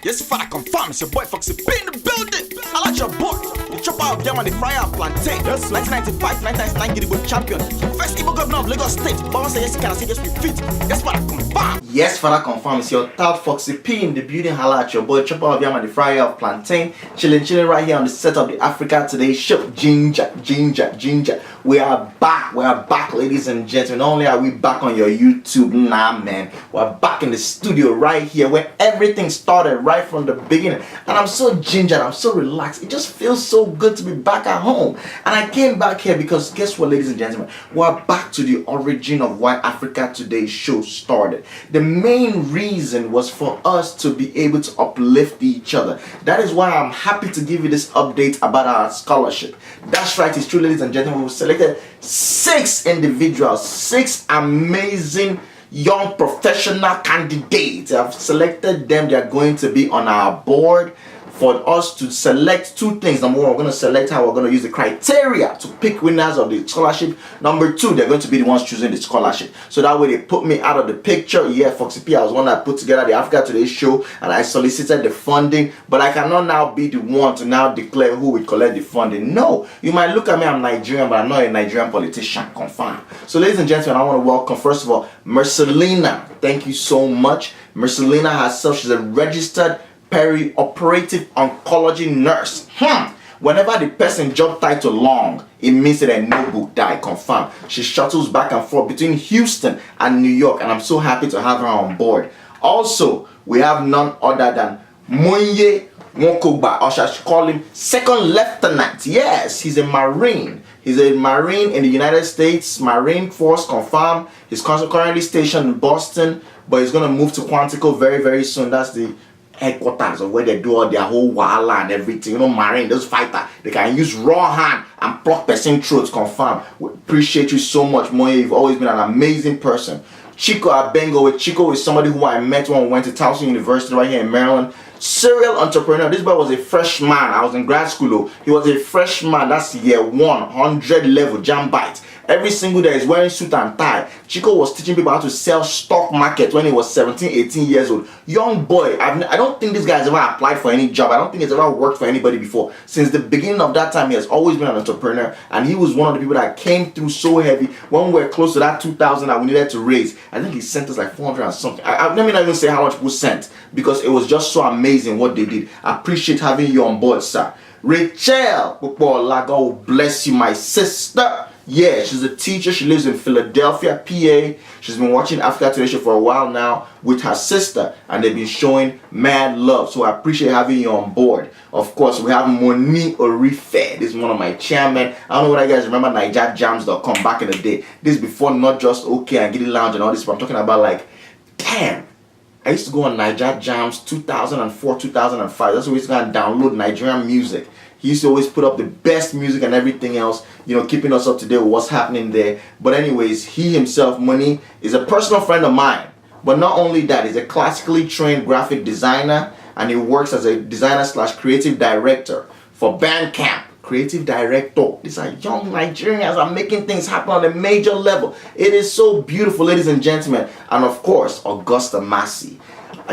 Yes, if I confirm, it's your boy Foxy in the building. I like your boy. The chopper of them and the fryer of plantain. Yes, 1995, 1999 Gidigbo champion. First Igbo governor of Lagos State. But once yes, can I say yes, we fit. Yes, Father confirm. Yes, Father confirm. It's your third Foxy in the building. Holla at your boy, chopper of them and the fryer of plantain. Chilling right here on the set of the Africa Today show. Ginger. We are back, ladies and gentlemen. Not only are we back on your YouTube, nah, man. We're back in the studio right here where everything started right from the beginning. And I'm so ginger, I'm so relaxed. It just feels so good to be back at home. And I came back here because guess what, ladies and gentlemen? We're back to the origin of why Africa Today show started. The main reason was for us to be able to uplift each other. That is why I'm happy to give you this update about our scholarship. That's right, it's true, ladies and gentlemen. We selected 6 individuals, 6 amazing young professional candidates. I've selected them. They are going to be on our board for us to select 2 things. Number 1, we're going to select how we're going to use the criteria to pick winners of the scholarship. Number 2, they're going to be the ones choosing the scholarship. So that way they put me out of the picture. Yeah, Foxy P, I was one that put together the Africa Today show and I solicited the funding, but I cannot now be the one to now declare who will collect the funding. No, you might look at me, I'm Nigerian, but I'm not a Nigerian politician, confirm. So ladies and gentlemen, I want to welcome, first of all, Mercelina. Thank you so much. Mercelina herself, she's a registered peri-operative oncology nurse. Whenever the person job title long, it means that a no book die, confirm. She shuttles back and forth between Houston and New York, and I'm so happy to have her on board. Also, we have none other than Monye Nwokogba, or shall I call him second lieutenant. Yes, he's a Marine. He's a Marine in the United States Marine Force, confirm. He's currently stationed in Boston, but he's going to move to Quantico very, very soon. That's the headquarters of where they do all their whole wala and everything. You know, Marine, those fighters, they can use raw hand and pluck person throats, confirm. We appreciate you so much, Moye. You've always been an amazing person. Chico Abengo. Chico is somebody who I met when we went to Towson University right here in Maryland. Serial entrepreneur. This boy was a freshman. I was in grad school. He was a freshman. That's year 100 level jam bite. Every single day he's wearing suit and tie. Chico was teaching people how to sell stock market when he was 17, 18 years old. Young boy. I don't think this guy has ever applied for any job. I don't think he's ever worked for anybody before. Since the beginning of that time, he has always been an entrepreneur. And he was one of the people that came through so heavy when we were close to that 2,000 that we needed to raise. I think he sent us like 400 and something. Let me not even say how much people sent because it was just so amazing what they did. I appreciate having you on board, sir. Rachel, God will bless you, my sister. Yeah, she's a teacher. She lives in Philadelphia, PA. She's been watching Africa Today show for a while now with her sister, and they've been showing mad love. So I appreciate having you on board. Of course, we have Moni Orife. This is one of my chairmen. I don't know whether you guys remember NigerJams.com back in the day. This is before Not Just Okay and Giddy Lounge and all this, but I'm talking about like, damn. I used to go on Niger Jams 2004, 2005. That's when we used to go and download Nigerian music. He used to always put up the best music and everything else, you know, keeping us up to date with what's happening there. But anyways, he himself, Money, is a personal friend of mine. But not only that, he's a classically trained graphic designer, and he works as a designer / creative director for Bandcamp. Creative director. These are young Nigerians are making things happen on a major level. It is so beautiful, ladies and gentlemen. And of course, Augusta Massey.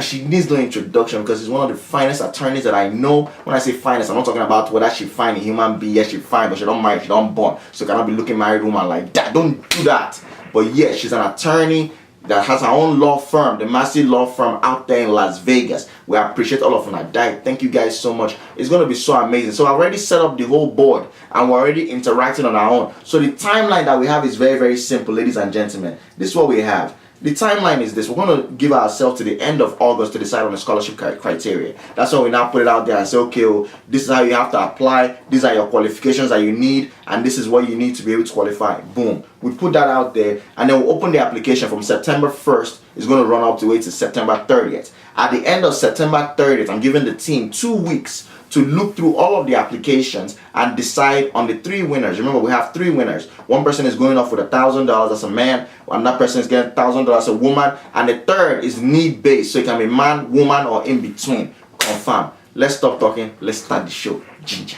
She needs no introduction because she's one of the finest attorneys that I know. When I say finest, I'm not talking about whether she fine a human being. Yes, she fine, but she don't marry, she don't born. So cannot be looking married woman like that. Don't do that. But yes, she's an attorney that has her own law firm, the Massey Law Firm out there in Las Vegas. We appreciate all of them that died. Thank you guys so much. It's going to be so amazing. So I already set up the whole board and we're already interacting on our own. So the timeline that we have is very, very simple, ladies and gentlemen. This is what we have. The timeline is this. We're going to give ourselves to the end of August to decide on the scholarship criteria. That's why we now put it out there and say, okay, well, this is how you have to apply. These are your qualifications that you need. And this is what you need to be able to qualify. Boom. We put that out there. And then we'll open the application from September 1st. It's going to run up to September 30th. At the end of September 30th, I'm giving the team 2 weeks to look through all of the applications and decide on the 3 winners. Remember, we have 3 winners. One person is going off with $1,000 as a man, another person is getting $1,000 as a woman, and the third is need-based, so it can be man, woman, or in between. Confirm. Let's stop talking. Let's start the show. Ginger.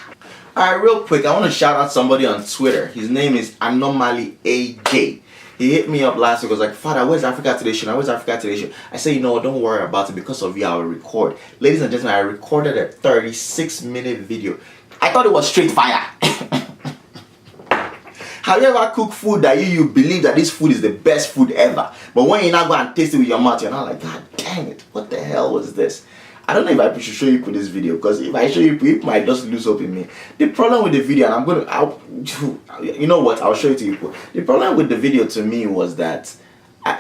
Alright, real quick, I want to shout out somebody on Twitter. His name is Anomaly AJ. He hit me up last week. Was like, Father, where's Africa Today show? Now, where's Africa Today show? I said, you know what, don't worry about it. Because of you, I will record. Ladies and gentlemen, I recorded a 36-minute video. I thought it was straight fire. Have you ever cooked food that you believe that this food is the best food ever, but when you now go and taste it with your mouth, you're not like, God dang it, what the hell was this? I don't know if I should show you this video, because if I show you, it might just lose hope in me. The problem with the video, and you know what, I'll show it to you. The problem with the video to me was that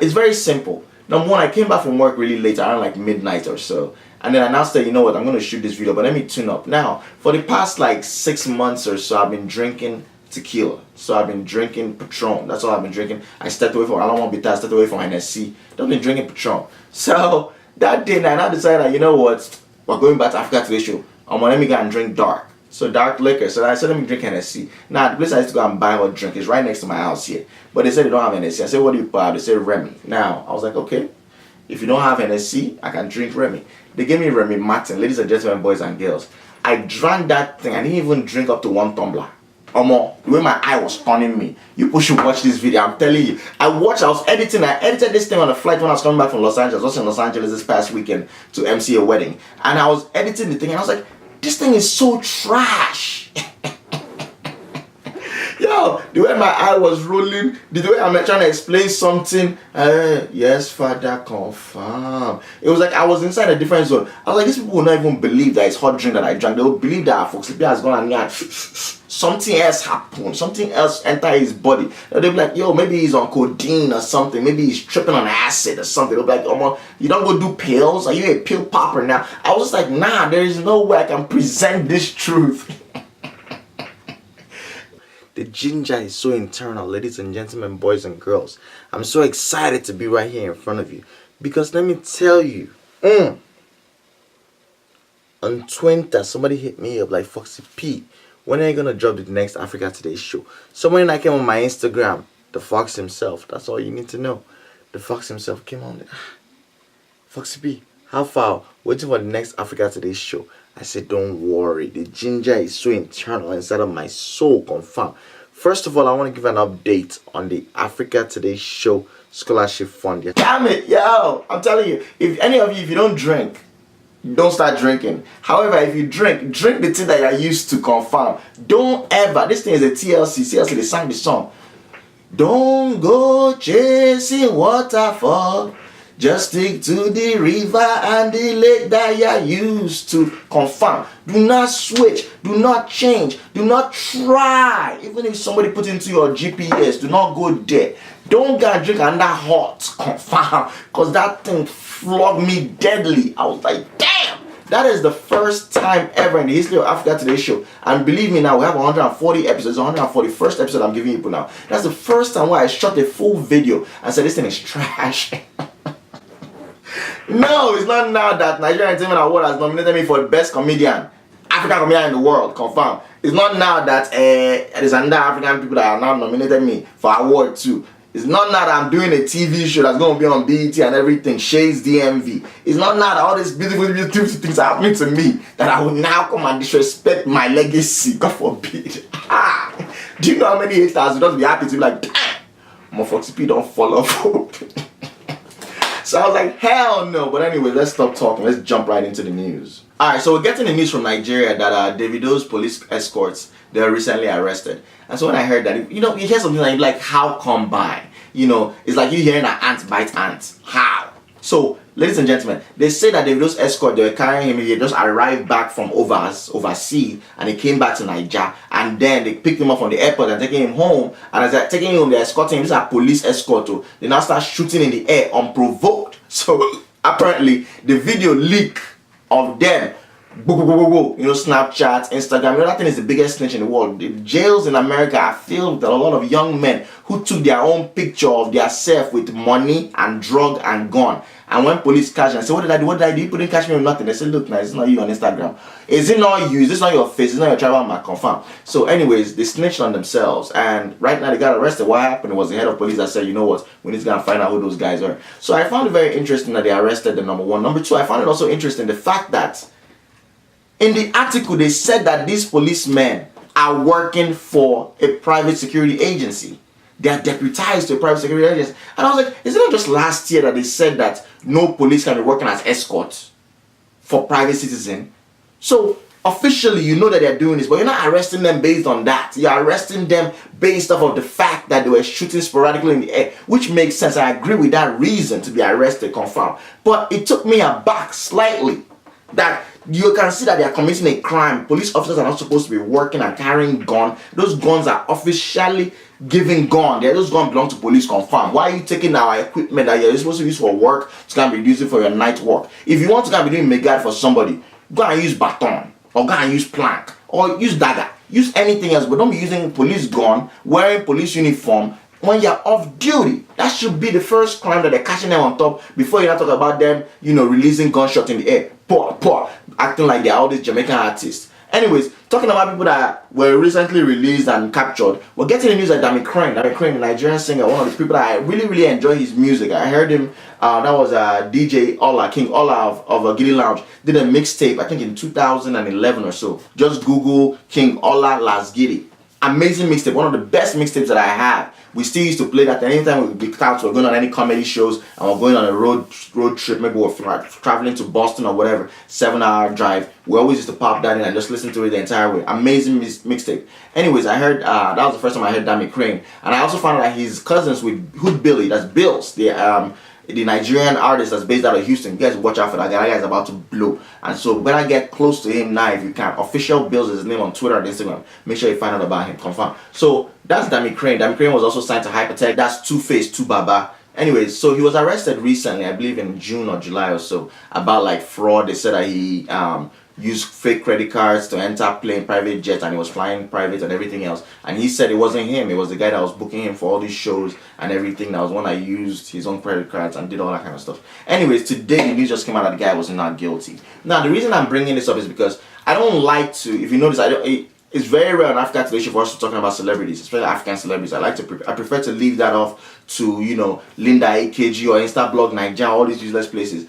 it's very simple. Number one, I came back from work really late, around like midnight or so. And then I now said, you know what, I'm going to shoot this video, but let me tune up. Now, for the past like 6 months or so, I've been drinking tequila. So I've been drinking Patron. That's all I've been drinking. I stepped away from, I don't want to be tired, I stepped away from NSC. I've been drinking Patron. So that day, I now decided, you know what, we're going back to Africa Today show. Let me go and drink dark. So dark liquor. So I said, let me drink NSC. Now, the place I used to go and buy or drink is right next to my house here. But they said they don't have NSC. I said, what do you buy? They said Remy. Now, I was like, okay, if you don't have NSC, I can drink Remy. They gave me Remy Martin. Ladies and gentlemen, boys and girls, I drank that thing. I didn't even drink up to 1 tumbler. The way my eye was stunning me. You people should watch this video. I'm telling you. I was editing. I edited this thing on a flight when I was coming back from Los Angeles. I was in Los Angeles this past weekend to MC a wedding. And I was editing the thing and I was like, this thing is so trash. Yo, the way my eye was rolling, the way I'm trying to explain something, yes, Father, confirm. It was like I was inside a different zone. I was like, these people will not even believe that it's hot drink that I drank. They will believe that Foxy has gone and something else happened, something else entered his body. They'll be like, yo, maybe he's on codeine or something, maybe he's tripping on acid or something. They'll be like, oh, you don't go do pills? Are you a pill popper now? I was just like, nah, there is no way I can present this truth. The ginger is so internal, ladies and gentlemen, boys and girls. I'm so excited to be right here in front of you. Because let me tell you, on Twitter, somebody hit me up like, Foxy P, when are you going to drop the next Africa Today show? Someone that came on my Instagram, the Fox himself, that's all you need to know. The Fox himself came on. Foxy P, how far? Waiting for the next Africa Today show. I said, don't worry. The ginger is so internal inside of my soul, confirm. First of all, I want to give an update on the Africa Today show scholarship fund. Damn it, yo! I'm telling you, if any of you, if you don't drink, don't start drinking. However, if you drink the thing that you're used to, confirm. Don't ever, this thing is a TLC, they sang the song. Don't go chasing waterfall. Just stick to the river and the lake that you're used to. Confirm. Do not switch. Do not change. Do not try. Even if somebody put into your GPS, do not go there. Don't go and drink under hot. Confirm. Because that thing flogged me deadly. I was like, damn. That is the first time ever in the history of Africa Today show. And believe me now, we have 140 episodes. 141st episode I'm giving you now. That's the first time where I shot a full video and said this thing is trash. No, it's not now that Nigerian Entertainment Award has nominated me for the best comedian, African comedian in the world, confirm. It's not now that there's another African people that are now nominated me for award too. It's not now that I'm doing a TV show that's going to be on BET and everything, Shades DMV. It's not now that all these beautiful things are happening to me that I will now come and disrespect my legacy, God forbid. Do you know how many haters will just be happy to be like, damn, my Foxy P don't fall off. So I was like, hell no. But anyway, let's stop talking. Let's jump right into the news. Alright, so we're getting the news from Nigeria that Davido's police escorts, they were recently arrested. And so when I heard that, you hear something like how come by? It's like you hearing an ant bite ant. How? So, ladies and gentlemen, they say that Davido's escort, they were carrying him, he just arrived back from overseas, and he came back to Nigeria, and then they picked him up from the airport and taking him home, and as they're taking him home, they're escorting him. These are police escort, they now start shooting in the air unprovoked. So, apparently, the video leak of them, Snapchat, Instagram, that thing is the biggest snitch in the world. The jails in America are filled with a lot of young men who took their own picture of their self with money and drug and gun. And when police catch them, I say, what did I do? What did I do? You couldn't catch me with nothing. They say, look, now, it's not you on Instagram. Is it not you? Is this not your face? Is it not your tribal mark? Confirm. So anyways, they snitched on themselves. And right now they got arrested. What happened? It was the head of police that said, you know what? We need to go and find out who those guys are. So I found it very interesting that they arrested the number one. Number two, I found it also interesting the fact that in the article, they said that these policemen are working for a private security agency. They are deputized to private security agencies. And I was like, is it not just last year that they said that no police can be working as escorts for private citizens? So officially, you know that they're doing this, but you're not arresting them based on that. You're arresting them based off of the fact that they were shooting sporadically in the air, which makes sense. I agree with that reason to be arrested, confirmed. But it took me aback slightly that you can see that they are committing a crime. Police officers are not supposed to be working and carrying gun. Those guns are officially given gun. Those guns belong to police, confirmed. Why are you taking our equipment that you're supposed to use for work to come and be using for your night work? If you want to come and be doing megad for somebody, go and use baton, or go and use plank, or use dagger. Use anything else, but don't be using police gun, wearing police uniform when you're off duty. That should be the first crime that they're catching them on top before you not talk about them, releasing gunshots in the air. Poor, acting like they're all these Jamaican artists. Anyways, talking about people that were recently released and captured, we're getting the news that Dammy Krane, the Nigerian singer, one of the people that I really enjoy his music. I heard him, that was DJ Ola, King Ola of Giddy Lounge, did a mixtape, I think in 2011 or so. Just Google King Ola Las Giddy. Amazing mixtape, one of the best mixtapes that I have. We still used to play that anytime we'd be out, we're going on any comedy shows and we're going on a road trip, maybe we're traveling to Boston or whatever, 7-hour drive. We always used to pop that in and just listen to it the entire way. Amazing mixtape. Anyways, I heard, that was the first time I heard Dammy Krane. And I also found out that he's cousins with Hood Billy, that's Bills, the Nigerian artist that's based out of Houston. You guys watch out for that guy. That guy's about to blow. And so when I get close to him now, if you can, Official Bills is his name on Twitter and Instagram. Make sure you find out about him. Confirm. So that's Dammy Krane. Dammy Krane was also signed to Hypertech. That's Two-Face, Two-Baba. Anyways, so he was arrested recently, I believe in June or July or so, about like fraud. They said that he used fake credit cards to enter plane private jets, and he was flying private and everything else. And he said it wasn't him, it was the guy that was booking him for all these shows and everything. That was one that used his own credit cards and did all that kind of stuff. Anyways, today the news just came out that the guy was not guilty. Now the reason I'm bringing this up is because I don't like to, if you notice, it's very rare in Africa today for us to talking about celebrities, especially African celebrities. I prefer to leave that off to, Linda AKG or Instablog Nigeria, all these useless places.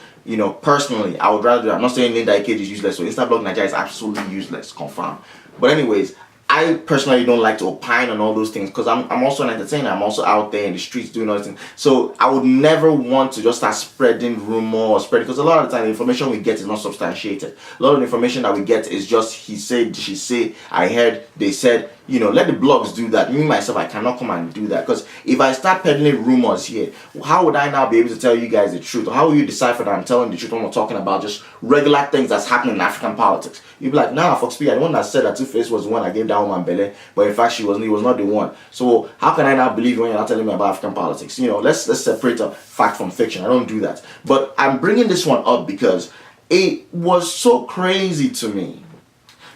Personally, I would rather do that. I'm not saying Linda AKG is useless, so Instablog Nigeria is absolutely useless, confirmed. But anyways, I personally don't like to opine on all those things because I'm also an entertainer. I'm also out there in the streets doing all these things. So I would never want to just start spreading rumor or spreading, because a lot of the time the information we get is not substantiated. A lot of the information that we get is just he said, she say, I heard, they said. Let the blogs do that. Me, myself, I cannot come and do that, because if I start peddling rumors here, how would I now be able to tell you guys the truth? Or how will you decipher that I'm telling the truth when we're talking about just regular things that's happening in African politics? You'd be like, nah, Foxy, the one that said that Two-Face was the one that gave that woman belly, but in fact he was not the one. So how can I now believe when you're not telling me about African politics? Let's separate up fact from fiction. I don't do that. But I'm bringing this one up because it was so crazy to me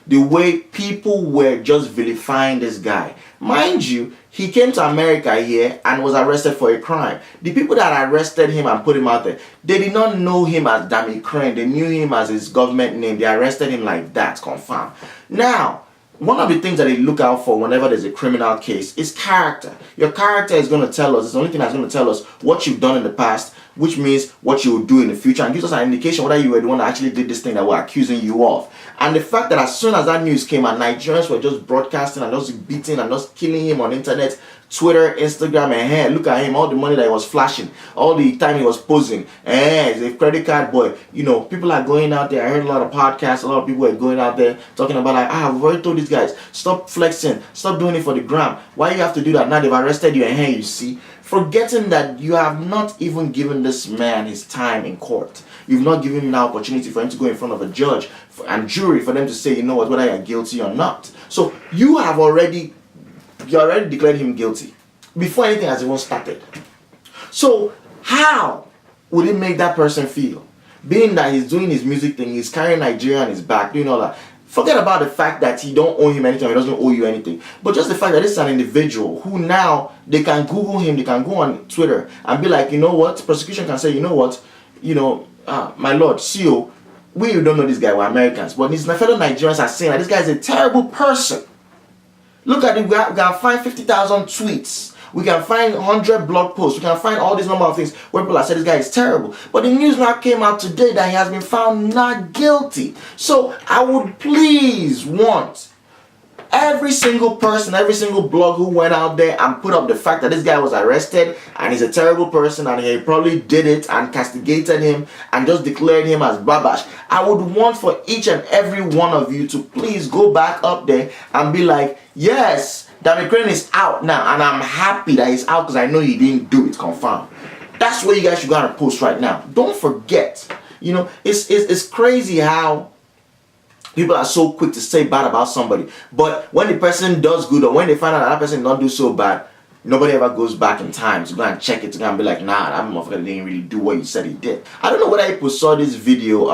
the way people were just vilifying this guy. Mind you, he came to America here and was arrested for a crime. The people that arrested him and put him out there, they did not know him as Dammy Krane. They knew him as his government name. They arrested him like that, confirmed. Now, one of the things that they look out for whenever there's a criminal case is character. Your character is going to tell us, it's the only thing that's going to tell us what you've done in the past, which means what you will do in the future, and gives us an indication whether you were the one that actually did this thing that we're accusing you of. And the fact that as soon as that news came out, Nigerians were just broadcasting and just beating and just killing him on internet, Twitter, Instagram, and hey, look at him, all the money that he was flashing, all the time he was posing, he's a credit card boy. People are going out there. I heard a lot of podcasts, a lot of people are going out there talking about like, we've already told these guys, stop flexing, stop doing it for the gram. Why you have to do that? Now they've arrested you, and hey, you see, forgetting that you have not even given this man his time in court. You've not given him an opportunity for him to go in front of a judge and jury for them to say, whether you're guilty or not. So you already declared him guilty before anything has even started. So how would it make that person feel? Being that he's doing his music thing, he's carrying Nigeria on his back, doing all that. Forget about the fact that you don't owe him anything, or he doesn't owe you anything. But just the fact that this is an individual who now, they can Google him, they can go on Twitter and be like, prosecution can say, my lord, CEO, we don't know this guy, we're Americans, but his fellow Nigerians are saying that this guy is a terrible person. Look at it, we can find 50,000 tweets. We can find 100 blog posts. We can find all these number of things where people have said this guy is terrible. But the news now came out today that he has been found not guilty. So I would please want every single person, every single blog who went out there and put up the fact that this guy was arrested and he's a terrible person and he probably did it and castigated him and just declared him as Babash, I would want for each and every one of you to please go back up there and be like, yes, Dammy Krane is out now, and I'm happy that he's out because I know he didn't do it, confirmed. That's where you guys should go and post right now. Don't forget, you know, it's crazy how people are so quick to say bad about somebody, but when the person does good or when they find out that person not do so bad, nobody ever goes back in time to go and check it, to go and be like, nah, that motherfucker didn't really do what you said he did. I don't know whether people saw this video.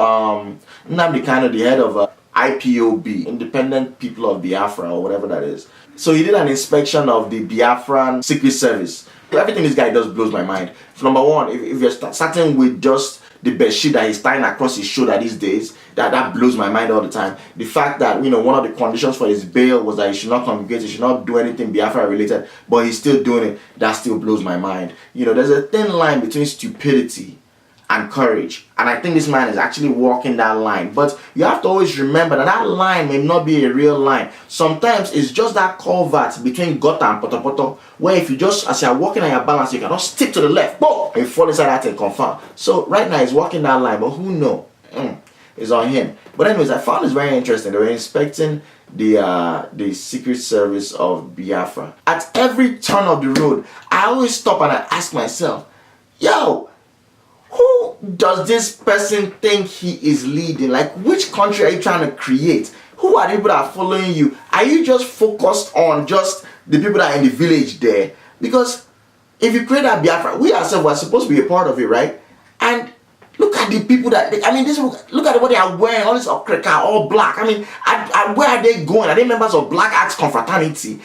Nnamdi Kanu, the head of IPOB, Independent People of Biafra, or whatever that is. So he did an inspection of the Biafran Secret Service. Everything this guy does blows my mind. So number one, if you're starting with just the best shit that he's tying across his shoulder these days, that blows my mind all the time. The fact that, you know, one of the conditions for his bail was that he should not congregate, he should not do anything Biafra related, but he's still doing it. That still blows my mind. You know, there's a thin line between stupidity and courage, and I think this man is actually walking that line. But you have to always remember that that line may not be a real line. Sometimes it's just that culvert between gutter and potopoto, where if you just, as you're walking on your balance, you cannot stick to the left, boom, and you fall inside that and confirm. So right now he's walking that line, but who knows? It's on him. But anyways, I found this very interesting. They were inspecting the Secret Service of Biafra. At every turn of the road, I always stop and I ask myself, yo, who does this person think he is leading? Like, which country are you trying to create? Who are the people that are following you? Are you just focused on just the people that are in the village there? Because if you create a Biafra, we ourselves are supposed to be a part of it, right? And look at the people that, look at what they are wearing, all this okreka, all black. I mean, where are they going? Are they members of Black Arts Confraternity?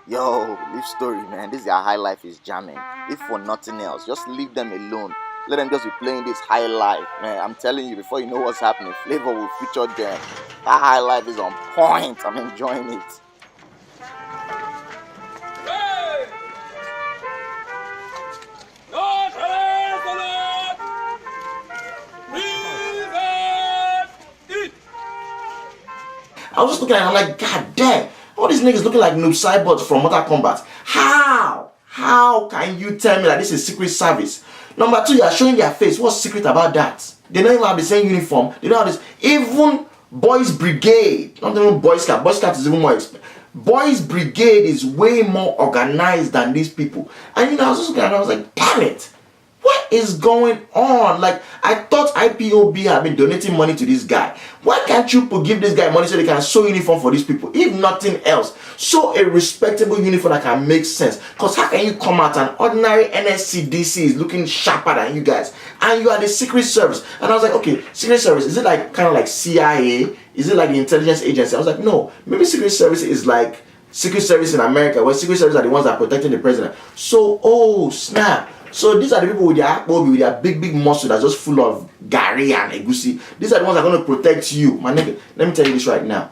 Yo, live story, man. This guy high life is jamming. If for nothing else, just leave them alone. Let them just be playing this high life, man. I'm telling you, before you know what's happening, Flavor will feature them. That high life is on point. I'm enjoying it. I was just looking at it, I'm like, God damn. All these niggas looking like noob cyborgs from Mortal Kombat. How can you tell me that this is Secret Service? Number two, you are showing their face. What's secret about that? They don't even have the same uniform. They don't have this. Even Boys Brigade, not even Boy Scout. Boy Scout is even more expensive. Boys Brigade is way more organized than these people. And you know, I was just looking at it, I was like, damn it. What is going on? Like, I thought IPOB had been donating money to this guy. Why can't you give this guy money so they can sew uniform for these people? If nothing else, sew a respectable uniform that can make sense. Because how can you come out and ordinary NSCDC is looking sharper than you guys, and you are the Secret Service? And I was like, okay, Secret Service, is it like kind of like CIA? Is it like the intelligence agency? I was like, no, maybe Secret Service is like Secret Service in America, where Secret Service are the ones that are protecting the president. So, oh snap. So these are the people with their big muscle that's just full of gari and egusi. These are the ones that are going to protect you. My nigga, let me tell you this right now.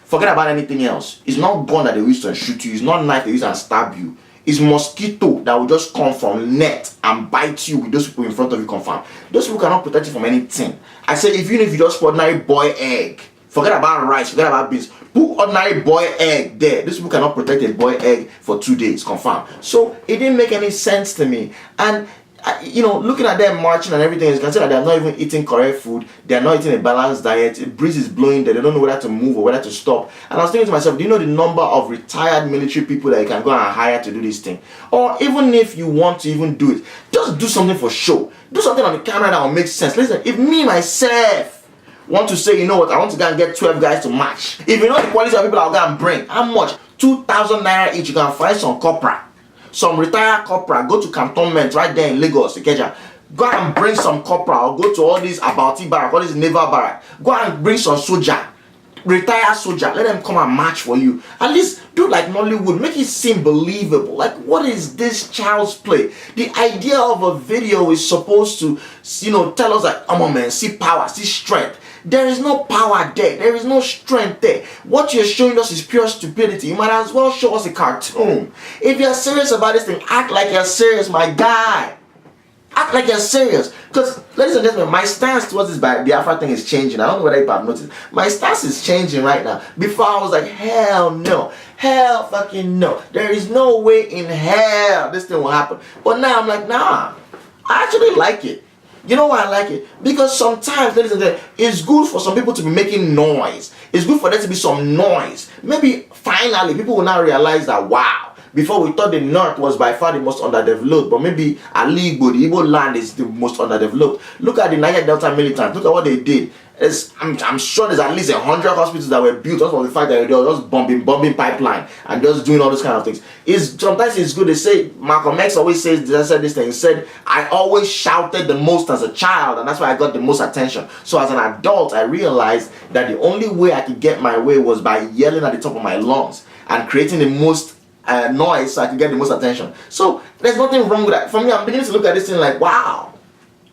Forget about anything else. It's not gun that they use to shoot you. It's not knife they use and stab you. It's mosquito that will just come from net and bite you with those people in front of you, confirm. Those people cannot protect you from anything. I say, even if you just put ordinary boy egg, forget about rice, forget about beans, put ordinary boy egg there. These people cannot protect a boy egg for 2 days, confirmed. So it didn't make any sense to me. And you know, looking at them marching and everything, you can see that they're not even eating correct food. They're not eating a balanced diet. A breeze is blowing there. They don't know whether to move or whether to stop. And I was thinking to myself, do you know the number of retired military people that you can go and hire to do this thing? Or even if you want to even do it, just do something for show. Do something on the camera that will make sense. Listen, if me myself want to say, you know what, I want to go and get 12 guys to match. If you know the quality of people I'll go and bring, how much? 2,000 naira each. You can find some corpora, some retired corpora. Go to cantonment right there in Lagos, Ikeja. Go and bring some corpora, or go to all these Abauti barrack, all these naval barrack. Go and bring some soldier, retired soldier. Let them come and match for you. At least do like Nollywood. Make it seem believable. Like, what is this child's play? The idea of a video is supposed to, you know, tell us like, oh man, see power, see strength. There is no power there. There is no strength there. What you're showing us is pure stupidity. You might as well show us a cartoon. If you're serious about this thing, act like you're serious, my guy. Act like you're serious. Because, ladies and gentlemen, my stance towards this Biafra thing is changing. I don't know whether you have noticed. My stance is changing right now. Before I was like, hell no. Hell fucking no. There is no way in hell this thing will happen. But now I'm like, nah. I actually like it. You know why I like it? Because sometimes, ladies and gentlemen, it's good for some people to be making noise. It's good for there to be some noise. Maybe finally people will now realize that, wow. Before we thought the North was by far the most underdeveloped, but maybe Aligbo, the Igbo land is the most underdeveloped. Look at the Niger Delta militants. Look at what they did. I'm sure there's at least 100 hospitals that were built just for the fact that they were just bombing pipeline and just doing all those kind of things. Sometimes it's good. They say, Malcolm X always said this thing. He said, I always shouted the most as a child, and that's why I got the most attention. So as an adult, I realized that the only way I could get my way was by yelling at the top of my lungs and creating the most noise so I can get the most attention. So there's nothing wrong with that. For me, I'm beginning to look at this thing like, wow,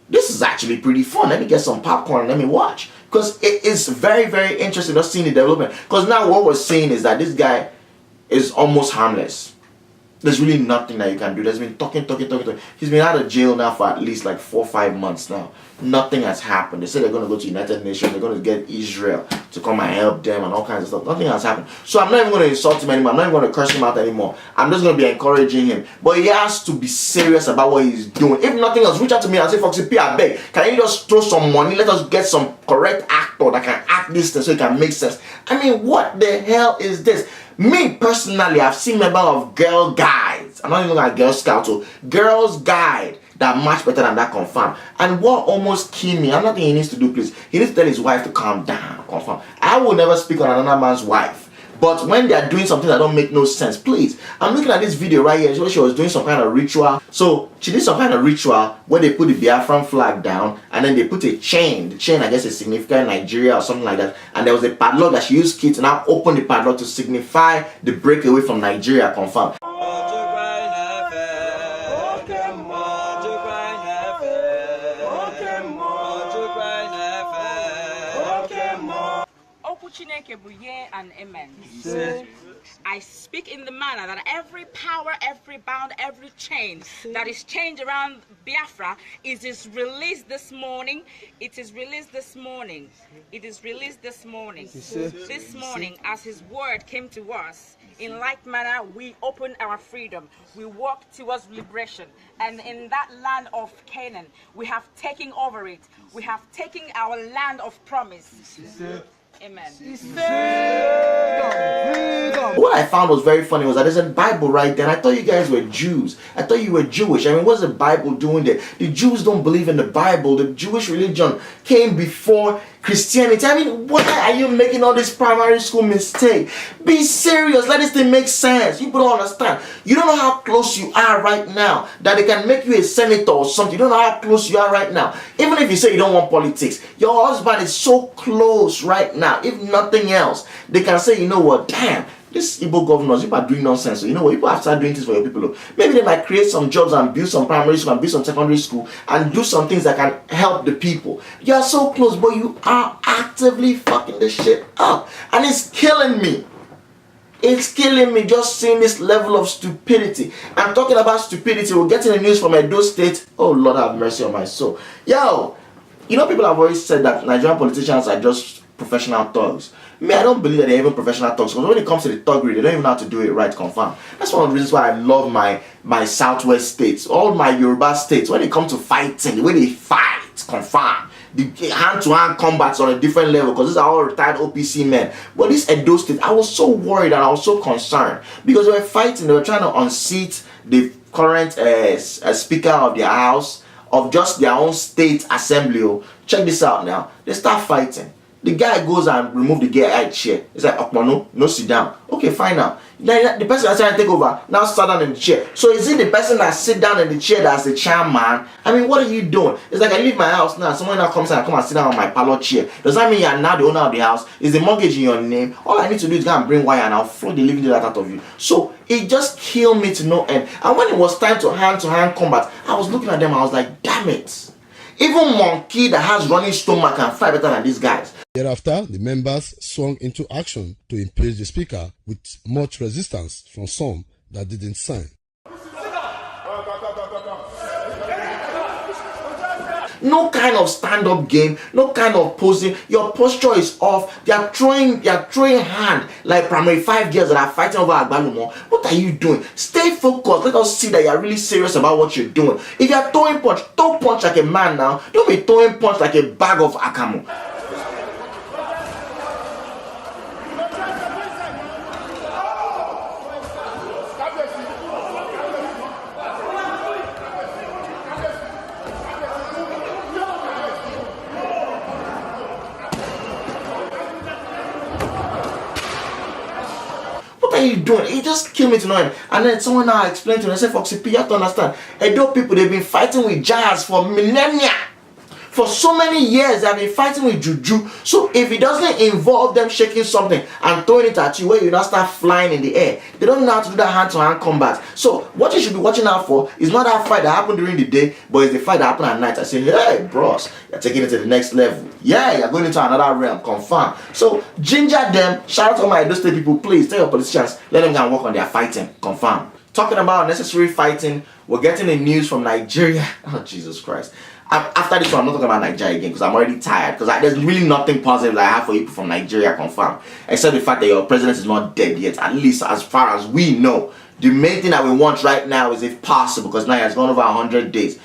this is actually pretty fun. Let me get some popcorn and let me watch. Because it is very, very interesting just seeing the development. Because now what we're seeing is that this guy is almost harmless. There's really nothing that you can do. There's been talking. He's been out of jail now for at least like 4 or 5 months now. Nothing has happened. They said they're going to go to United Nations. They're going to get Israel to come and help them and all kinds of stuff. Nothing has happened. So I'm not even going to insult him anymore. I'm not even going to curse him out anymore. I'm just going to be encouraging him. But he has to be serious about what he's doing. If nothing else, reach out to me and say, Foxy P, I beg, can you just throw some money? Let us get some correct actor that can act this thing so it can make sense. I mean, what the hell is this? Me personally, I've seen members of Girl Guides. I'm not even like Girl Scout, so Girls Guide that much better than that confirm. And what almost killed me, another thing he needs to do, please, he needs to tell his wife to calm down, confirm. I will never speak on another man's wife. But when they are doing something that don't make no sense, please. I'm looking at this video right here where she was doing some kind of ritual. So she did some kind of ritual where they put the Biafran flag down and then they put a chain. The chain, I guess, is significant Nigeria or something like that. And there was a padlock that she used key to now open the padlock to signify the breakaway from Nigeria, confirmed. And amen. I speak in the manner that every power, every bound, every chain that is chained around Biafra is released this morning. It is released this morning. It is released this morning. This morning, as his word came to us, in like manner, we open our freedom. We walk towards liberation. And in that land of Canaan, we have taken over it. We have taken our land of promise. Amen. What I found was very funny was that there's a Bible right there. And I thought you guys were Jews. I thought you were Jewish. I mean, what's the Bible doing there? The Jews don't believe in the Bible. The Jewish religion came before Christianity. I mean, why are you making all this primary school mistake? Be serious. Let this thing make sense. You don't understand. You don't know how close you are right now that they can make you a senator or something. You don't know how close you are right now. Even if you say you don't want politics, your husband is so close right now. If nothing else, they can say, you know what, damn, these Igbo governors, people are doing nonsense. So you know what, people have to start doing things for your people. Maybe they might create some jobs and build some primary school and build some secondary school and do some things that can help the people. You are so close, but you are actively fucking this shit up. And it's killing me. It's killing me just seeing this level of stupidity. I'm talking about stupidity. We're getting the news from Edo State. Oh, Lord have mercy on my soul. Yo, you know, people have always said that Nigerian politicians are just professional thugs. Me, I don't believe that they're even professional thugs, because when it comes to the thuggery, they don't even know how to do it right, confirm. That's one of the reasons why I love my southwest states, all my Yoruba states. When it comes to fighting, the way they fight, confirm. The hand-to-hand combats on a different level, because these are all retired OPC men. But this Edo State, I was so worried and I was so concerned, because they were fighting. They were trying to unseat the current speaker of their house, of just their own state assembly. Check this out now. They start fighting. The guy goes and remove the guy chair. It's like, oh, no, sit down. Okay, fine now. The person that's trying to take over now sat down in the chair. So is it the person that sit down in the chair that's the chairman? I mean, what are you doing? It's like I leave my house now. Someone now comes and come and sit down on my parlor chair. Does that mean you're now the owner of the house? Is the mortgage in your name? All I need to do is go and bring wire and I'll float the living daylight out of you. So it just killed me to no end. And when it was time to hand-to-hand combat, I was looking at them. I was like, damn it. Even monkey that has running stomach can fight better than these guys. Thereafter, the members swung into action to impeach the speaker with much resistance from some that didn't sign. No kind of stand-up game, no kind of posing. Your posture is off. They are throwing hand like primary 5 girls that are fighting over Agbalumo. What are you doing? Stay focused. Let us see that you are really serious about what you're doing. If you are throwing punch, throw punch like a man now. Don't be throwing punch like a bag of akamu. What are you doing? He just killed me tonight. And then someone now explained to me, I said, Foxy P, you have to understand. Edo people, they've been fighting with giants for millennia. For so many years, they've been fighting with juju. So if it doesn't involve them shaking something and throwing it at you where you now start flying in the air, they don't know how to do that hand-to-hand combat. So what you should be watching out for is not that fight that happened during the day, but it's the fight that happened at night. I say, hey, bros, you're taking it to the next level. Yeah, you're going into another realm, confirm. So ginger them. Shout out to all my Edo State people. Please tell your politicians, let them go and work on their fighting, confirm. Talking about necessary fighting, we're getting the news from Nigeria. Oh, Jesus Christ. After this one, I'm not talking about Nigeria again because I'm already tired. Because there's really nothing positive that I have for you from Nigeria, confirmed. Except the fact that your president is not dead yet, at least as far as we know. The main thing that we want right now is if possible, because now he has gone over 100 days.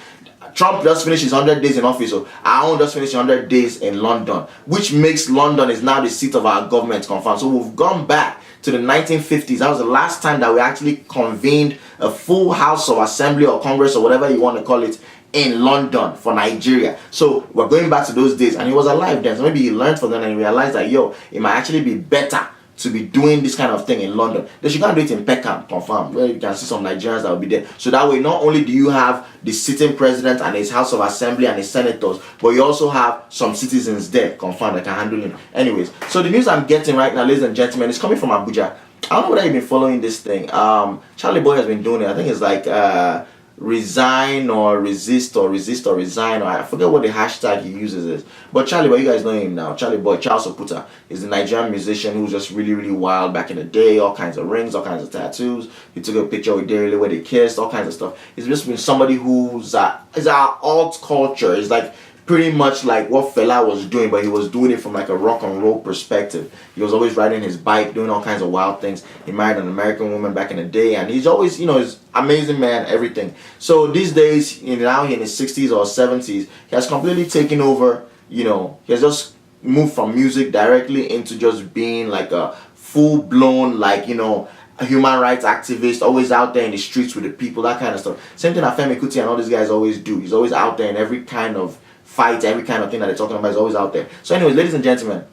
Trump just finished his 100 days in office, so our own just finished 100 days in London, which makes London is now the seat of our government, confirmed. So we've gone back to the 1950s. That was the last time that we actually convened a full House of Assembly or Congress or whatever you want to call it in London for Nigeria. So we're going back to those days, and he was alive then, so maybe he learned from them and he realized that it might actually be better to be doing this kind of thing in London. They should go and do it in Peckham, confirmed, where you can see some Nigerians that will be there. So that way, not only do you have the sitting president and his House of Assembly and his senators, but you also have some citizens there, confirmed, that can handle him. Anyways, so the news I'm getting right now, ladies and gentlemen, is coming from Abuja. I don't know whether you've been following this thing. Charly Boy has been doing it. I think it's like resign or resist or resist or resign, or I forget what the hashtag he uses is. But Charly Boy, you guys know him now. Charly Boy, Charles Oputa, is the Nigerian musician who was just really, really wild back in the day. All kinds of rings, all kinds of tattoos. He took a picture with Daryl where they kissed, all kinds of stuff. He's just been somebody who's is our alt culture. It's like pretty much like what Fela was doing, but he was doing it from like a rock and roll perspective. He was always riding his bike, doing all kinds of wild things. He married an American woman back in the day, and he's always, he's amazing man, everything. So these days, now in his 60s or 70s, he has completely taken over. He has just moved from music directly into just being like a full-blown, like, a human rights activist, always out there in the streets with the people, that kind of stuff. Same thing that Femi Kuti and all these guys always do. He's always out there in every kind of fight, every kind of thing that they're talking about is always out there. So anyways, ladies and gentlemen,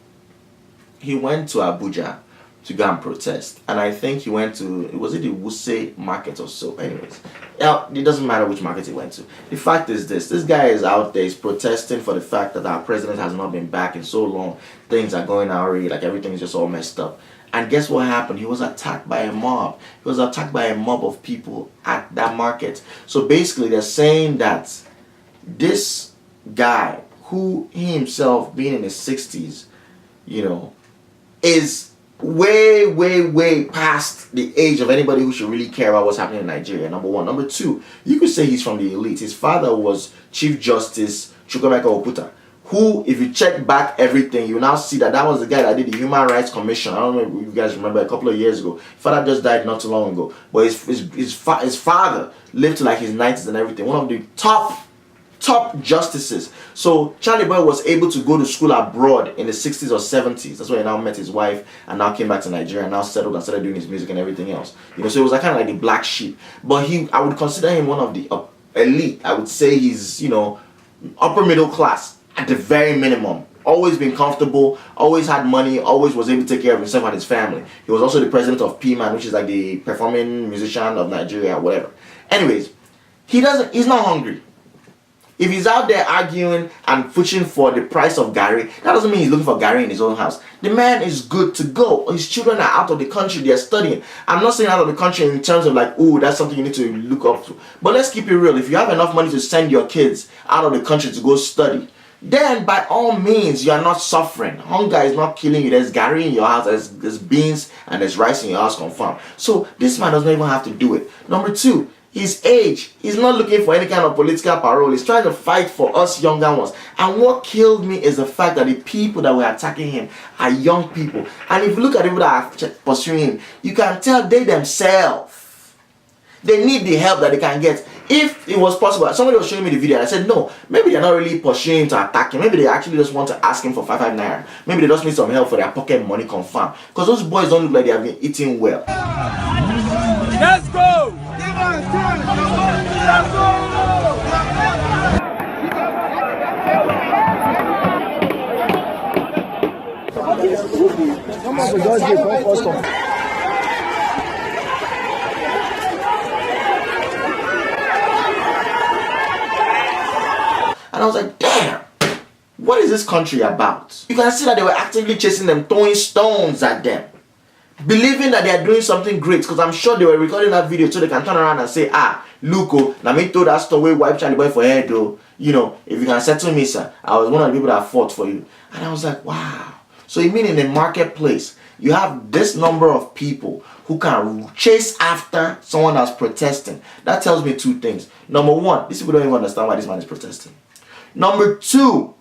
he went to Abuja to go and protest. And I think he went to, was it the Wuse market or so? Anyways, it doesn't matter which market he went to. The fact is this guy is out there, he's protesting for the fact that our president has not been back in so long. Things are going already, like everything's just all messed up. And guess what happened? He was attacked by a mob. He was attacked by a mob of people at that market. So basically they're saying that this guy, who he himself being in his 60s, is way past the age of anybody who should really care about what's happening in Nigeria, number one. Number two, you could say he's from the elite. His father was Chief Justice Chukwemeka Oputa, who, if you check back everything, you now see that was the guy that did the Human Rights Commission. I don't know if you guys remember, a couple of years ago. His father just died not too long ago, but his father lived to like his 90s and everything. One of the top justices. So Charly Boy was able to go to school abroad in the 60s or 70s. That's where he now met his wife and now came back to Nigeria and now settled and started doing his music and everything else. So it was like kind of like the black sheep. But I would consider him one of the elite. I would say he's, upper middle class at the very minimum. Always been comfortable, always had money, always was able to take care of himself and his family. He was also the president of P-Man, which is like the performing musician of Nigeria, whatever. Anyways, he's not hungry. If he's out there arguing and pushing for the price of Gary, that doesn't mean he's looking for Gary in his own house. The man is good to go. His children are out of the country, they're studying. I'm not saying out of the country in terms of like, oh, that's something you need to look up to. But let's keep it real. If you have enough money to send your kids out of the country to go study, then by all means, you are not suffering. Hunger is not killing you. There's Gary in your house, there's beans, and there's rice in your house confirmed. So this man doesn't even have to do it. Number two, his age. He's not looking for any kind of political parole. He's trying to fight for us younger ones. And what killed me is the fact that the people that were attacking him are young people. And if you look at the people that are pursuing him, you can tell they themselves, they need the help that they can get. If it was possible, somebody was showing me the video and I said, no, maybe they're not really pursuing him to attack him. Maybe they actually just want to ask him for 5 naira. Maybe they just need some help for their pocket money confirmed. Because those boys don't look like they have been eating well. Let's go! Let's go! And I was like, damn, what is this country about? You can see that they were actively chasing them, throwing stones at them, believing that they are doing something great, because I'm sure they were recording that video so they can turn around and say, ah, look, oh, now me told that story, wipe Charly Boy for head, though. You know, if you can settle me, sir, I was one of the people that fought for you. And I was like, wow. So you mean in the marketplace, you have this number of people who can chase after someone that's protesting. That tells me two things. Number one, these people don't even understand why this man is protesting. Number two,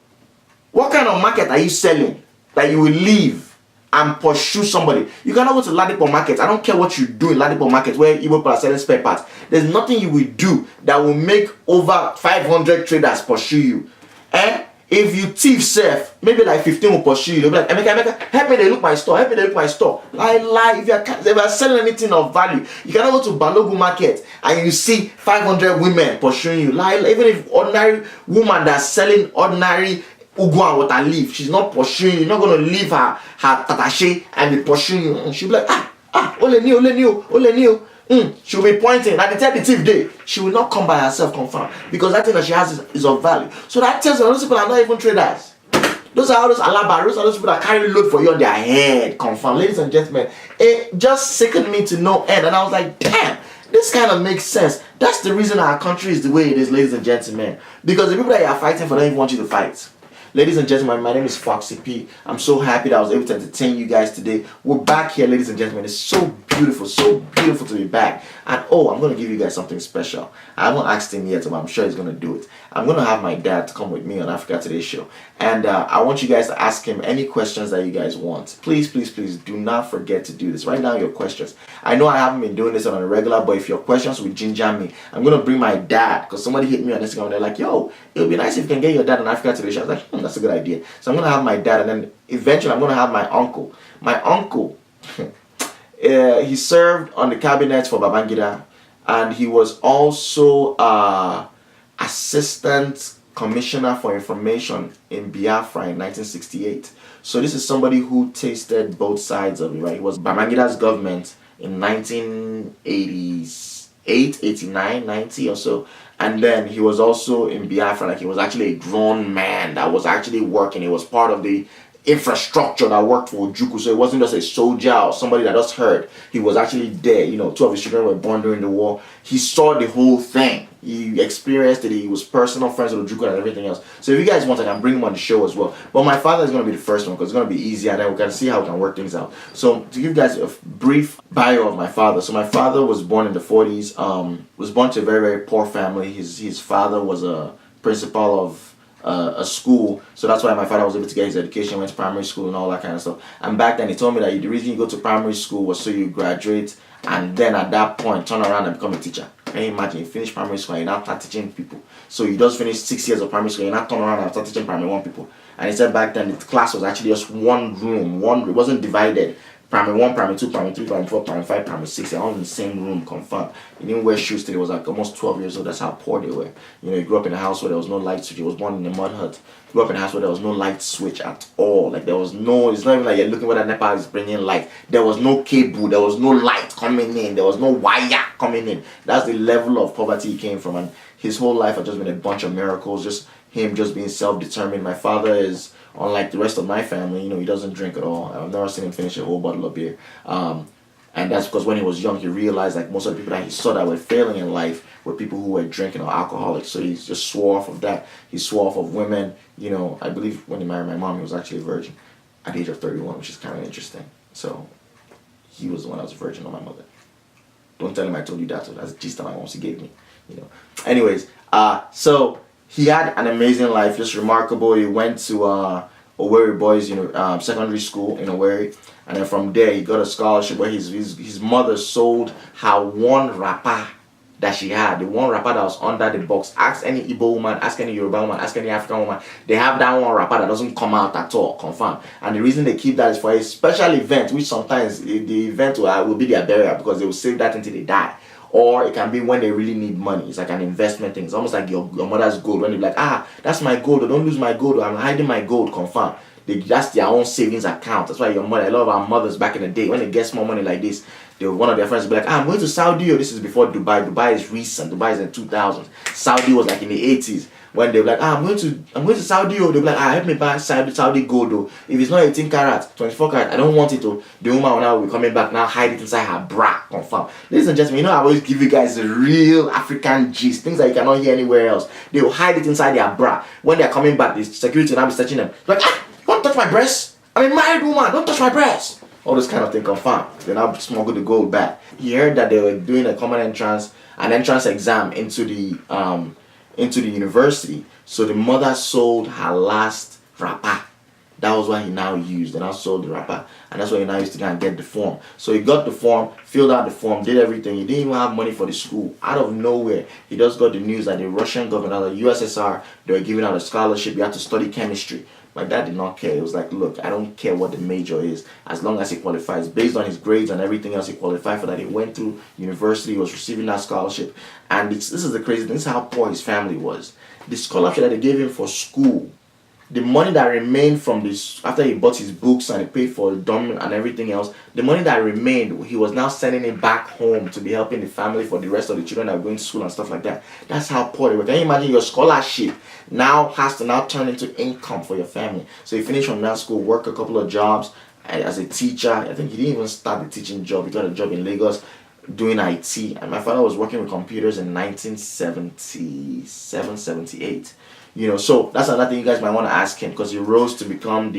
what kind of market are you selling that you will leave and pursue somebody? You cannot go to Ladipo market. I don't care what you do in Ladipo market where Igbo people are selling spare parts. There's nothing you will do that will make over 500 traders pursue you. And if you thief self, maybe like 15 will pursue you. They'll be like, Emeka, help me, they look my store. Help me, they look my store. Lie. If you are selling anything of value, you cannot go to Balogu market and you see 500 women pursuing you. Lie. Even if ordinary woman that's selling ordinary ugu and water leaf, she's not pursuing you. You're not going to leave her tatashe and be pursuing you. And she'll be like, ole niyo. She'll be pointing. At the time the thief day, she will not come by herself, confirm, because that thing that she has is of value. So that tells you those people are not even traders. Those are all those alabaros, those people that carry load for you on their head, confirm. Ladies and gentlemen, it just sickened me to no end, and I was like, damn, this kind of makes sense. That's the reason our country is the way it is, ladies and gentlemen, because the people that you are fighting for don't even want you to fight. Ladies and gentlemen, my name is Foxy P. I'm so happy that I was able to entertain you guys today. We're back here, ladies and gentlemen. It's so beautiful to be back. And oh, I'm going to give you guys something special. I haven't asked him yet, but I'm sure he's going to do it. I'm going to have my dad to come with me on Africa Today show. And I want you guys to ask him any questions that you guys want. Please do not forget to do this. Write down your questions. I know I haven't been doing this on a regular, but if your questions will ginger me, I'm going to bring my dad, because somebody hit me on Instagram and they're like, yo, it would be nice if you can get your dad on Africa Today show. I was like, that's a good idea. So I'm going to have my dad, and then eventually I'm going to have my uncle. My uncle, he served on the cabinet for Babangida, and he was also assistant commissioner for information in Biafra in 1968. So this is somebody who tasted both sides of it, right? He was Babangida's government in 1988, 89, 90 or so. And then he was also in Biafra, like he was actually a grown man that was actually working. He was part of the infrastructure that worked for Ojukwu. So it wasn't just a soldier or somebody that just heard. He was actually there. You know, 2 of his children were born during the war. He saw the whole thing. He experienced it. He was personal friends with Ojukwu and everything else. So if you guys want, I can bring him on the show as well. But my father is going to be the first one because it's going to be easier, and then we can see how we can work things out. So to give you guys a brief bio of my father. So my father was born in the 40s. Was born to a very, very poor family. His father was a principal of a school, so that's why my father was able to get his education, went to primary school and all that kind of stuff. And back then he told me that the reason you go to primary school was so you graduate and then at that point turn around and become a teacher. Can you imagine? You finish primary school and you now start teaching people. So you just finish 6 years of primary school and you now turn around and start teaching primary 1 people. And he said back then the class was actually just one room, it wasn't divided. Primary 1, primary 2, primary 3, primary 4, primary 5, primary 6, they're all in the same room, confirmed. He didn't wear shoes till he was like almost 12 years old. That's how poor they were. You know, he grew up in a house where there was no light switch. He was born in a mud hut. He grew up in a house where there was no light switch at all. Like there was no, it's not even like you're looking where that NEPA is bringing light. There was no cable, there was no light coming in, there was no wire coming in. That's the level of poverty he came from. And his whole life has just been a bunch of miracles, just him just being self-determined. My father is, unlike the rest of my family, he doesn't drink at all. I've never seen him finish a whole bottle of beer. And that's because when he was young, he realized like most of the people that he saw that were failing in life were people who were drinking or alcoholics. So he just swore off of that. He swore off of women. I believe when he married my mom, he was actually a virgin at the age of 31, which is kind of interesting. So he was the one that was a virgin on my mother. Don't tell him I told you that. So that's the gist that my mom gave me. Anyways, so he had an amazing life, just remarkable. He went to Owerri Boys, secondary school in Owerri, and then from there he got a scholarship where his mother sold her one wrapper that she had, the one wrapper that was under the box. Ask any Igbo woman, ask any Yoruba woman, ask any African woman, they have that one wrapper that doesn't come out at all, confirm. And the reason they keep that is for a special event, which sometimes the event will be their burial, because they will save that until they die. Or it can be when they really need money. It's like an investment thing. It's almost like your mother's gold. When they're like, that's my gold, or don't lose my gold, or I'm hiding my gold, confirm. That's their own savings account. That's why your mother, a lot of our mothers back in the day, when they get small money like this, one of their friends will be like, I'm going to Saudi. Or this is before Dubai. Dubai is recent. Dubai is in 2000. Saudi was like in the 80s. When they were like, I'm going to Saudi. Or they'll be like, help me buy Saudi gold. Or if it's not 18 karat, 24 karat, I don't want it. Or the woman will now be coming back, now hide it inside her bra. Confirm. Ladies and gentlemen, I always give you guys the real African gist, things that you cannot hear anywhere else. They will hide it inside their bra. When they're coming back, the security will now be searching them. Like, don't touch my breast. I'm a married woman. Don't touch my breast. All this kind of thing confirmed. They now smuggle the gold back. He heard that they were doing a common entrance, an entrance exam into the university. So the mother sold her last wrapper. That was what he now used. And now sold the wrapper. And that's what he now used to go and get the form. So he got the form, filled out the form, did everything. He didn't even have money for the school. Out of nowhere, he just got the news that the Russian government, the USSR, they were giving out a scholarship. You had to study chemistry. My dad did not care. He was like, look, I don't care what the major is, as long as he qualifies. Based on his grades and everything else, he qualified for that. He went through university, he was receiving that scholarship. And this is the crazy thing. This is how poor his family was. The scholarship that they gave him for school, the money that remained from this, after he bought his books and he paid for the dorm and everything else, the money that remained, he was now sending it back home to be helping the family for the rest of the children that were going to school and stuff like that. That's how poor they were. Can you imagine your scholarship now has to now turn into income for your family? So he finished from that school, worked a couple of jobs as a teacher. I think he didn't even start the teaching job. He got a job in Lagos doing IT. And my father was working with computers in 1977, 78. So that's another thing you guys might want to ask him, because he rose to become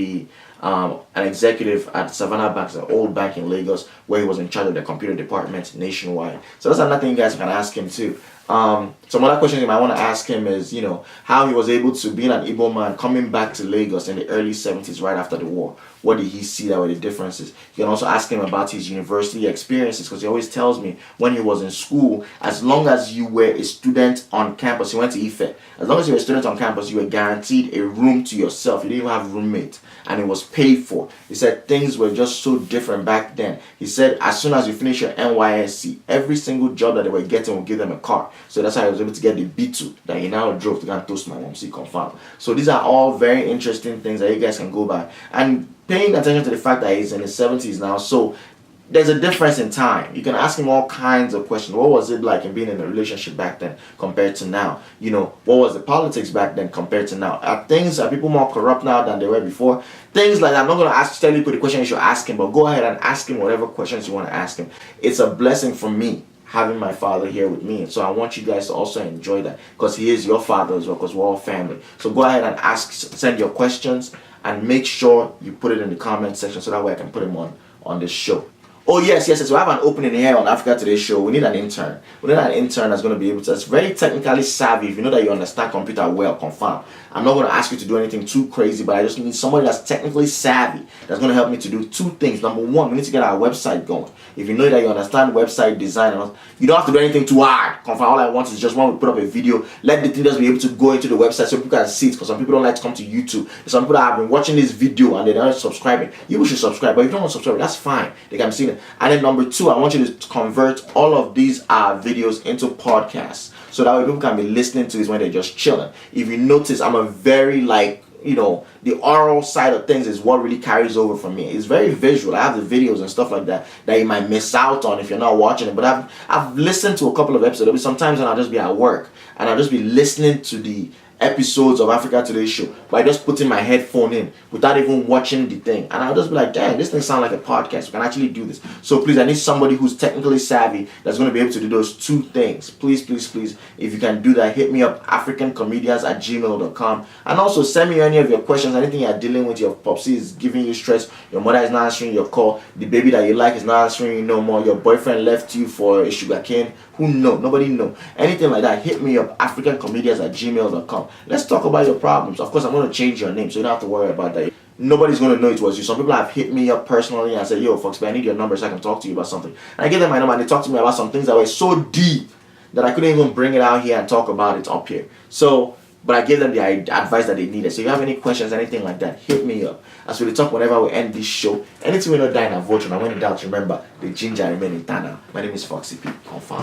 an executive at Savannah Bank, an old bank in Lagos, where he was in charge of the computer department nationwide. So that's another thing you guys can ask him too. Some other questions you might want to ask him is, how he was able to, being an Igbo man, coming back to Lagos in the early 70s right after the war. What did he see that were the differences? You can also ask him about his university experiences, because he always tells me when he was in school, as long as you were a student on campus, he went to Ife, as long as you were a student on campus, you were guaranteed a room to yourself. You didn't even have roommates, and it was paid for. He said things were just so different back then. He said as soon as you finish your NYSC, every single job that they were getting will give them a car. So that's how he was able to get the B2 that he now drove to go and toast my mom. See, confirmed. So these are all very interesting things that you guys can go by. And paying attention to the fact that he's in his 70s now, so there's a difference in time. You can ask him all kinds of questions. What was it like in being in a relationship back then compared to now? What was the politics back then compared to now? Are people more corrupt now than they were before? Things like that. I'm not going to tell you the question you should ask him, but go ahead and ask him whatever questions you want to ask him. It's a blessing for me having my father here with me, and so I want you guys to also enjoy that, because he is your father as well, because we're all family. So go ahead and send your questions, and make sure you put it in the comment section so that way I can put them on this show. Oh yes, we have an opening here on Africa Today show. We need an intern. We need an intern that's going to be able to, that's very technically savvy. If you know that you understand computer well, confirm. I'm not going to ask you to do anything too crazy, but I just need somebody that's technically savvy that's going to help me to do two things. Number one, we need to get our website going. If you know that you understand website design, you don't have to do anything too hard. Confirm. All I want is just when we put up a video, let the thing just be able to go into the website so people can see it, because some people don't like to come to YouTube. Some people that have been watching this video and they're not subscribing. You should subscribe, but if you don't want to subscribe, that's fine. They can see it. And then number two, I want you to convert all of these videos into podcasts, so that way people can be listening to this when they're just chilling. If you notice, I'm a very the oral side of things is what really carries over for me. It's very visual. I have the videos and stuff like that you might miss out on if you're not watching it. But I've listened to a couple of episodes. There'll be sometimes when I'll just be at work and I'll just be listening to the episodes of Africa Today show by just putting my headphone in without even watching the thing, and I'll just be like, dang, this thing sounds like a podcast. We can actually do this. So please, I need somebody who's technically savvy that's going to be able to do those two things. Please, if you can do that, hit me up, africancomedians@gmail.com, and also send me any of your questions, anything you're dealing with. Your popsy is giving you stress, your mother is not answering your call, the baby that you like is not answering you no more, your boyfriend left you for a sugar cane, who know, nobody know, anything like that, hit me up, africancomedians@gmail.com. Let's talk about your problems. Of course, I'm going to change your name, so you don't have to worry about that. Nobody's going to know it was you. Some people have hit me up personally and said, yo, Foxy, I need your number so I can talk to you about something. And I give them my number and they talk to me about some things that were so deep that I couldn't even bring it out here and talk about it up here. So, but I gave them the advice that they needed. So if you have any questions, anything like that, hit me up. As we talk whenever we end this show. Anything we not die in a vote, and when in doubt, remember, the ginger remain in Tana. My name is Foxy P. Confirm.